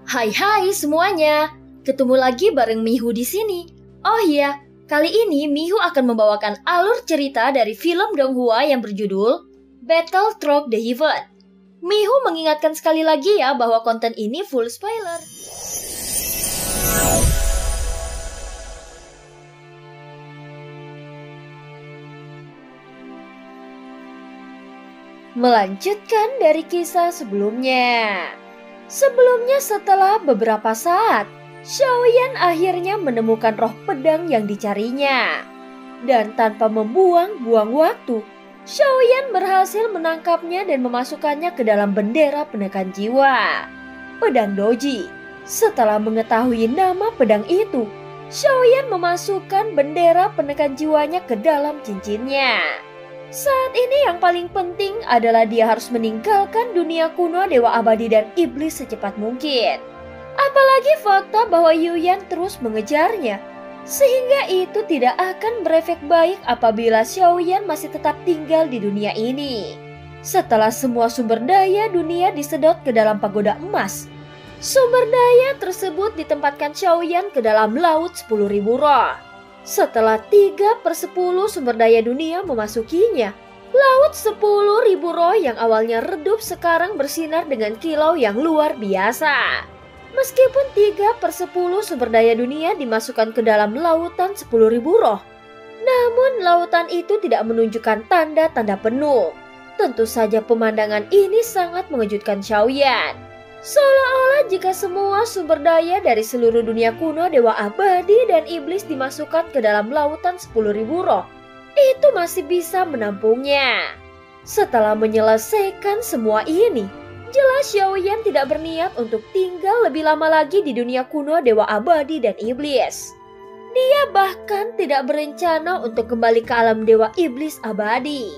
Hai semuanya, ketemu lagi bareng Mihu di sini. Oh iya, kali ini Mihu akan membawakan alur cerita dari film Donghua yang berjudul Battle Through the Heaven. Mihu mengingatkan sekali lagi ya bahwa konten ini full spoiler. Melanjutkan dari kisah sebelumnya. Sebelumnya setelah beberapa saat, Xiaoyan akhirnya menemukan roh pedang yang dicarinya. Dan tanpa membuang-buang waktu, Xiaoyan berhasil menangkapnya dan memasukkannya ke dalam bendera penekan jiwa, pedang Doji. Setelah mengetahui nama pedang itu, Xiaoyan memasukkan bendera penekan jiwanya ke dalam cincinnya. Saat ini yang paling penting adalah dia harus meninggalkan dunia kuno Dewa Abadi dan Iblis secepat mungkin. Apalagi fakta bahwa Yuyan terus mengejarnya, sehingga itu tidak akan berefek baik apabila Xiaoyan masih tetap tinggal di dunia ini. Setelah semua sumber daya dunia disedot ke dalam pagoda emas, sumber daya tersebut ditempatkan Xiaoyan ke dalam laut 10.000 roh. Setelah 3/10 sumber daya dunia memasukinya, laut 10.000 roh yang awalnya redup sekarang bersinar dengan kilau yang luar biasa. Meskipun 3/10 sumber daya dunia dimasukkan ke dalam lautan 10.000 roh, namun lautan itu tidak menunjukkan tanda-tanda penuh. Tentu saja pemandangan ini sangat mengejutkan Xiaoyan. Seolah-olah jika semua sumber daya dari seluruh dunia kuno Dewa Abadi dan Iblis dimasukkan ke dalam lautan 10.000 roh, itu masih bisa menampungnya. Setelah menyelesaikan semua ini, jelas Xiaoyan tidak berniat untuk tinggal lebih lama lagi di dunia kuno Dewa Abadi dan Iblis. Dia bahkan tidak berencana untuk kembali ke alam Dewa Iblis Abadi.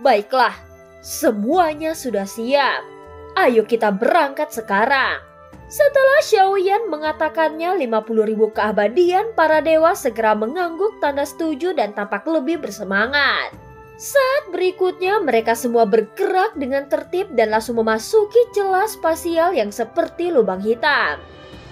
Baiklah, semuanya sudah siap. Ayo kita berangkat sekarang. Setelah Xiaoyan mengatakannya, 50.000 keabadian para dewa segera mengangguk tanda setuju dan tampak lebih bersemangat. Saat berikutnya mereka semua bergerak dengan tertib dan langsung memasuki celah spasial yang seperti lubang hitam.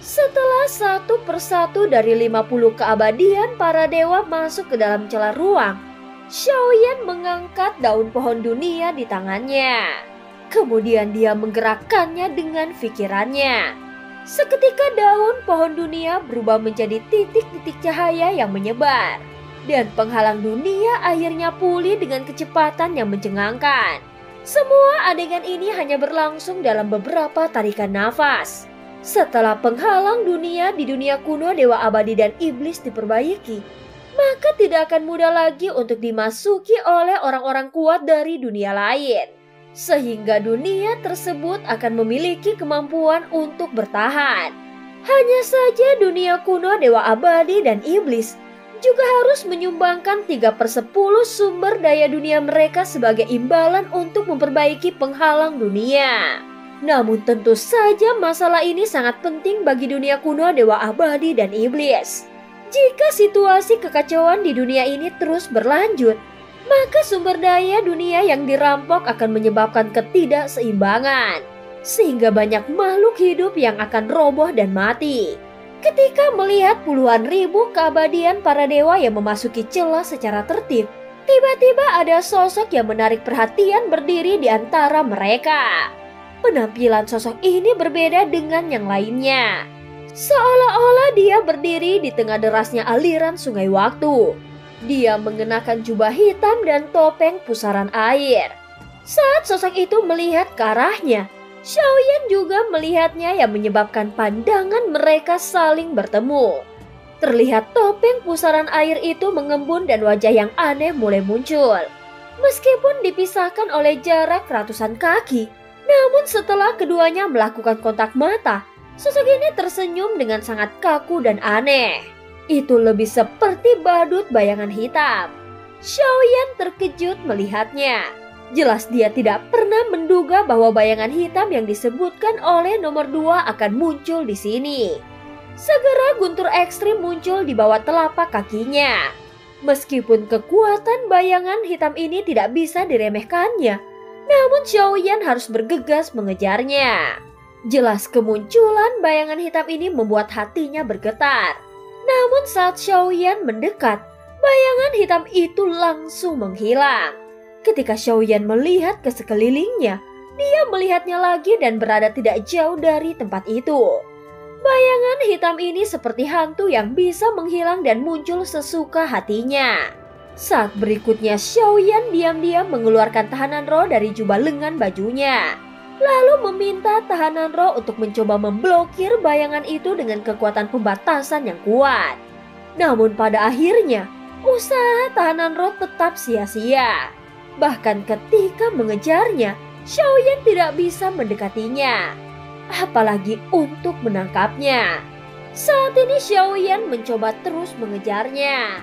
Setelah satu persatu dari 50 keabadian para dewa masuk ke dalam celah ruang, Xiaoyan mengangkat daun pohon dunia di tangannya. Kemudian dia menggerakkannya dengan pikirannya. Seketika daun pohon dunia berubah menjadi titik-titik cahaya yang menyebar. Dan penghalang dunia akhirnya pulih dengan kecepatan yang mencengangkan. Semua adegan ini hanya berlangsung dalam beberapa tarikan nafas. Setelah penghalang dunia di dunia kuno Dewa Abadi dan Iblis diperbaiki, maka tidak akan mudah lagi untuk dimasuki oleh orang-orang kuat dari dunia lain. Sehingga dunia tersebut akan memiliki kemampuan untuk bertahan. Hanya saja dunia kuno Dewa Abadi dan Iblis juga harus menyumbangkan 3/10 sumber daya dunia mereka sebagai imbalan untuk memperbaiki penghalang dunia. Namun tentu saja masalah ini sangat penting bagi dunia kuno Dewa Abadi dan Iblis. Jika situasi kekacauan di dunia ini terus berlanjut, maka sumber daya dunia yang dirampok akan menyebabkan ketidakseimbangan, sehingga banyak makhluk hidup yang akan roboh dan mati. Ketika melihat puluhan ribu keabadian para dewa yang memasuki celah secara tertib, tiba-tiba ada sosok yang menarik perhatian berdiri di antara mereka. Penampilan sosok ini berbeda dengan yang lainnya. Seolah-olah dia berdiri di tengah derasnya aliran sungai waktu. Dia mengenakan jubah hitam dan topeng pusaran air. Saat sosok itu melihat ke arahnya, Xiaoyan juga melihatnya yang menyebabkan pandangan mereka saling bertemu. Terlihat topeng pusaran air itu mengembun dan wajah yang aneh mulai muncul. Meskipun dipisahkan oleh jarak ratusan kaki, namun setelah keduanya melakukan kontak mata, sosok ini tersenyum dengan sangat kaku dan aneh. Itu lebih seperti badut bayangan hitam. Xiaoyan terkejut melihatnya. Jelas dia tidak pernah menduga bahwa bayangan hitam yang disebutkan oleh nomor 2 akan muncul di sini. Segera guntur ekstrim muncul di bawah telapak kakinya. Meskipun kekuatan bayangan hitam ini tidak bisa diremehkannya, namun Xiaoyan harus bergegas mengejarnya. Jelas kemunculan bayangan hitam ini membuat hatinya bergetar. Namun saat Xiaoyan mendekat, bayangan hitam itu langsung menghilang. Ketika Xiaoyan melihat ke sekelilingnya, dia melihatnya lagi dan berada tidak jauh dari tempat itu. Bayangan hitam ini seperti hantu yang bisa menghilang dan muncul sesuka hatinya. Saat berikutnya Xiaoyan diam-diam mengeluarkan tahanan roh dari jubah lengan bajunya, lalu meminta tahanan roh untuk mencoba memblokir bayangan itu dengan kekuatan pembatasan yang kuat. Namun pada akhirnya, usaha tahanan roh tetap sia-sia. Bahkan ketika mengejarnya, Xiaoyan tidak bisa mendekatinya, apalagi untuk menangkapnya. Saat ini Xiaoyan mencoba terus mengejarnya.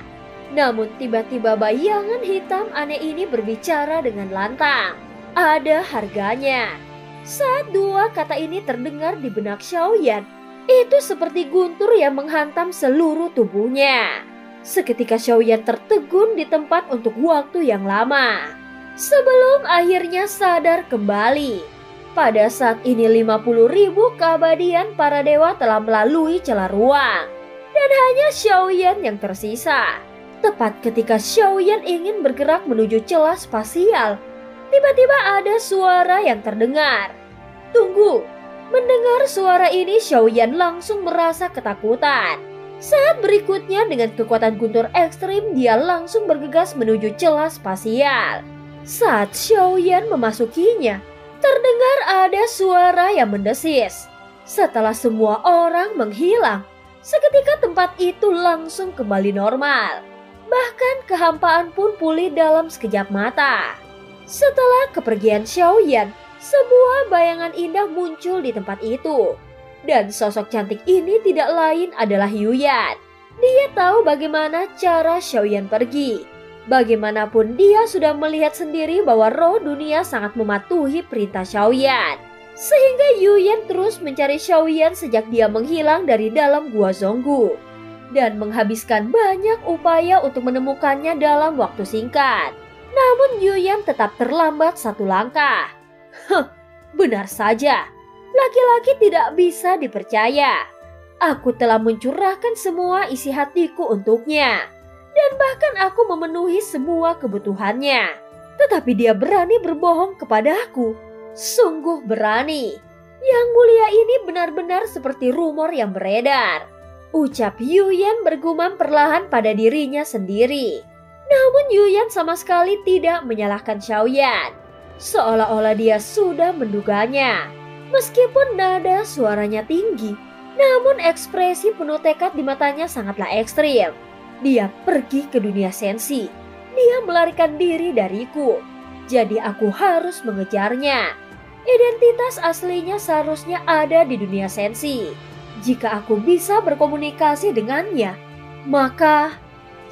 Namun tiba-tiba bayangan hitam aneh ini berbicara dengan lantang. Ada harganya. Saat dua kata ini terdengar di benak Xiaoyan, itu seperti guntur yang menghantam seluruh tubuhnya. Seketika Xiaoyan tertegun di tempat untuk waktu yang lama, sebelum akhirnya sadar kembali. Pada saat ini 50.000 keabadian para dewa telah melalui celah ruang, dan hanya Xiaoyan yang tersisa. Tepat ketika Xiaoyan ingin bergerak menuju celah spasial, tiba-tiba ada suara yang terdengar. Tunggu! Mendengar suara ini, Xiaoyan langsung merasa ketakutan. Saat berikutnya dengan kekuatan guntur ekstrim, dia langsung bergegas menuju celah spasial. Saat Xiaoyan memasukinya, terdengar ada suara yang mendesis. Setelah semua orang menghilang, seketika tempat itu langsung kembali normal. Bahkan kehampaan pun pulih dalam sekejap mata. Setelah kepergian Xiaoyan, sebuah bayangan indah muncul di tempat itu. Dan sosok cantik ini tidak lain adalah Yuyan. Dia tahu bagaimana cara Xiaoyan pergi. Bagaimanapun dia sudah melihat sendiri bahwa roh dunia sangat mematuhi perintah Xiaoyan. Sehingga Yuyan terus mencari Xiaoyan sejak dia menghilang dari dalam gua Zonggu. Dan menghabiskan banyak upaya untuk menemukannya dalam waktu singkat. Namun Yuyan tetap terlambat satu langkah. Benar saja. Laki-laki tidak bisa dipercaya. Aku telah mencurahkan semua isi hatiku untuknya. Dan bahkan aku memenuhi semua kebutuhannya. Tetapi dia berani berbohong kepadaku. Sungguh berani. Yang mulia ini benar-benar seperti rumor yang beredar. Ucap Yuyan bergumam perlahan pada dirinya sendiri. Namun Yuyan sama sekali tidak menyalahkan Xiaoyan. Seolah-olah dia sudah menduganya. Meskipun nada suaranya tinggi, namun ekspresi penuh tekad di matanya sangatlah ekstrim. Dia pergi ke dunia sensi. Dia melarikan diri dariku. Jadi aku harus mengejarnya. Identitas aslinya seharusnya ada di dunia sensi. Jika aku bisa berkomunikasi dengannya, maka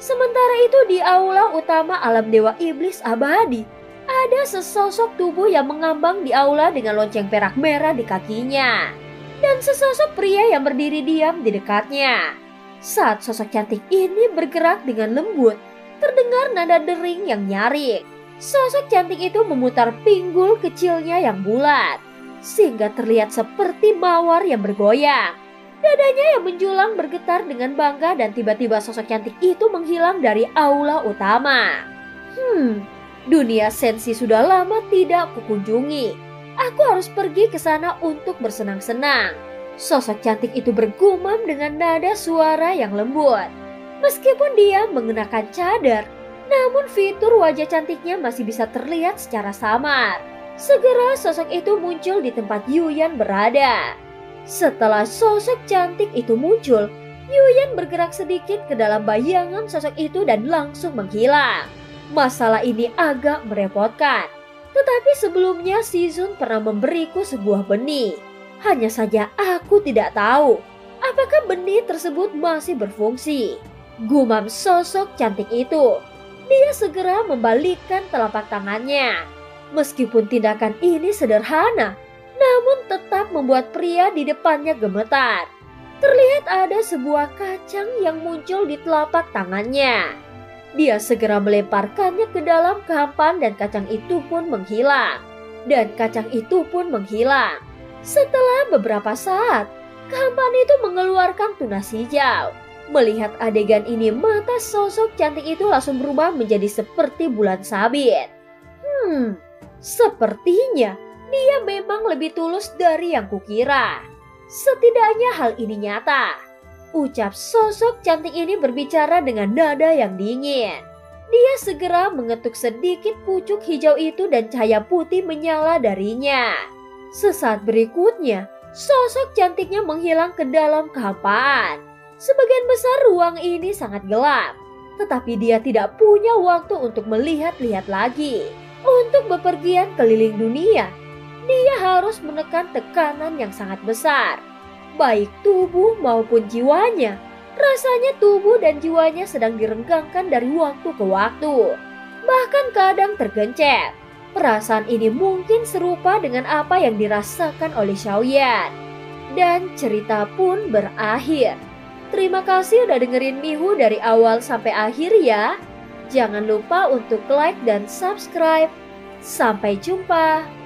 sementara itu di aula utama alam dewa iblis abadi, ada sesosok tubuh yang mengambang di aula dengan lonceng perak merah di kakinya. Dan sesosok pria yang berdiri diam di dekatnya. Saat sosok cantik ini bergerak dengan lembut, terdengar nada dering yang nyaring. Sosok cantik itu memutar pinggul kecilnya yang bulat, sehingga terlihat seperti mawar yang bergoyang. Dadanya yang menjulang bergetar dengan bangga dan tiba-tiba sosok cantik itu menghilang dari aula utama. Dunia sensi sudah lama tidak kukunjungi. Aku harus pergi ke sana untuk bersenang-senang. Sosok cantik itu bergumam dengan nada suara yang lembut. Meskipun dia mengenakan cadar, namun fitur wajah cantiknya masih bisa terlihat secara samar. Segera sosok itu muncul di tempat Yuyan berada. Setelah sosok cantik itu muncul, Yuyan bergerak sedikit ke dalam bayangan sosok itu dan langsung menghilang. Masalah ini agak merepotkan. Tetapi sebelumnya Shizun pernah memberiku sebuah benih. Hanya saja aku tidak tahu apakah benih tersebut masih berfungsi. Gumam sosok cantik itu. Dia segera membalikkan telapak tangannya. Meskipun tindakan ini sederhana, namun tetap membuat pria di depannya gemetar. Terlihat ada sebuah kacang yang muncul di telapak tangannya. Dia segera melemparkannya ke dalam kehampaan dan kacang itu pun menghilang. Dan kacang itu pun menghilang. Setelah beberapa saat, kehampaan itu mengeluarkan tunas hijau. Melihat adegan ini, mata sosok cantik itu langsung berubah menjadi seperti bulan sabit. Sepertinya dia memang lebih tulus dari yang kukira. Setidaknya hal ini nyata. Ucap sosok cantik ini berbicara dengan nada yang dingin. Dia segera mengetuk sedikit pucuk hijau itu dan cahaya putih menyala darinya. Sesaat berikutnya, sosok cantiknya menghilang ke dalam kehampaan. Sebagian besar ruang ini sangat gelap, tetapi dia tidak punya waktu untuk melihat-lihat lagi. Untuk bepergian keliling dunia, dia harus menekan tekanan yang sangat besar, baik tubuh maupun jiwanya. Rasanya tubuh dan jiwanya sedang direnggangkan dari waktu ke waktu, bahkan kadang tergencet. Perasaan ini mungkin serupa dengan apa yang dirasakan oleh Xiaoyan. Dan cerita pun berakhir. Terima kasih udah dengerin Mihu dari awal sampai akhir ya. Jangan lupa untuk like dan subscribe. Sampai jumpa.